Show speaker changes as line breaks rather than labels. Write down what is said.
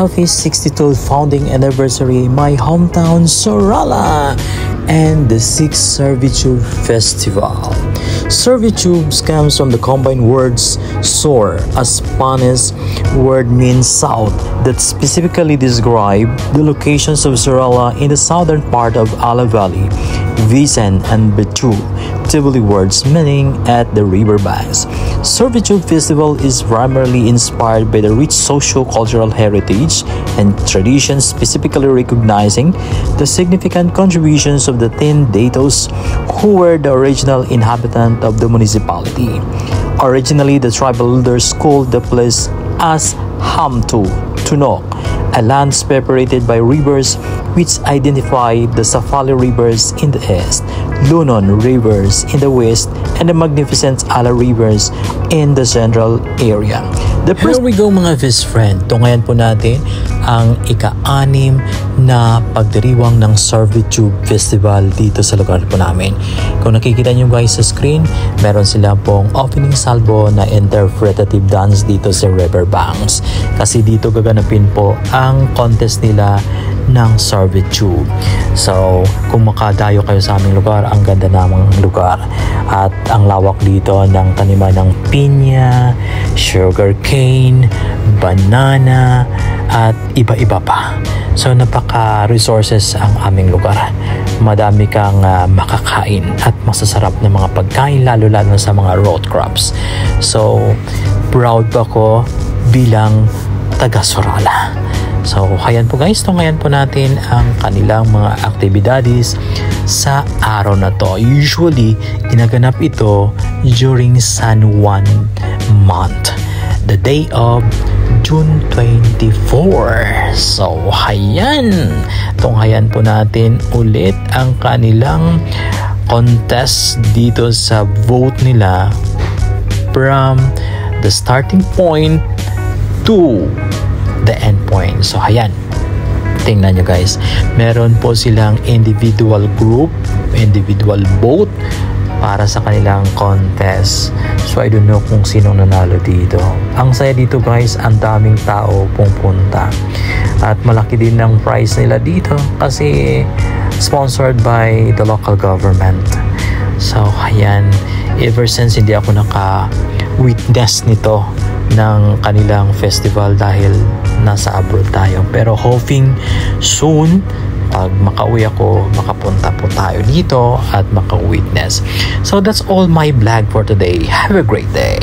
happy 62nd founding anniversary my hometown Sorala and the 6th Servitude Festival. Servitude comes from the combined words Sor, a Spanish word means south, that specifically describe the locations of Sorala in the southern part of Ala Valley, Visan and Betul, Tibuli words meaning at the river banks. Servitude Festival is primarily inspired by the rich socio-cultural heritage and traditions, specifically recognizing the significant contributions of the Tin Datos, who were the original inhabitant of the municipality. Originally, the tribal leaders called the place as Hamtu, Tunok, a land separated by rivers which identify the Safali rivers in the east, Lunon rivers in the west, and the magnificent Ala rivers in the central area. Here we go mga best friend, tungayan po natin ang ika-6 na pagdiriwang ng Servitude Festival dito sa lugar po namin. Kung nakikita nyo guys sa screen, meron sila pong opening salvo na interpretative dance dito sa Riverbanks. Kasi dito gaganapin po ang contest nila ng Servitude. So, kung makadayo kayo sa aming lugar, ang ganda namang lugar. At ang lawak dito ng taniman ng pinya, sugar cane, banana, at iba-iba pa. So, napaka-resources ang aming lugar. Madami kang makakain at masasarap na mga pagkain, lalo-lalo sa mga root crops. So, proud ako bilang taga-Sorala. So, ayan po guys, tungayan po natin ang kanilang mga aktibidades sa araw na to. Usually, ginaganap ito during San Juan month, the day of June 24. So, ayan, tunghayan po natin ulit ang kanilang contest dito sa vote nila from the starting point to the end point. So, ayan. Tingnan nyo guys. Meron po silang individual group, individual vote para sa kanilang contest. So, I don't know kung sinong nanalo dito. Ang saya dito guys, ang daming tao pupunta. At malaki din ang prize nila dito kasi sponsored by the local government. So, ayan. Ever since hindi ako naka-witness nito ng kanilang festival dahil nasa abroad tayo, pero hoping soon pag makauwi ako, makapunta po tayo dito at maka-witness. So that's all my vlog for today. Have a great day.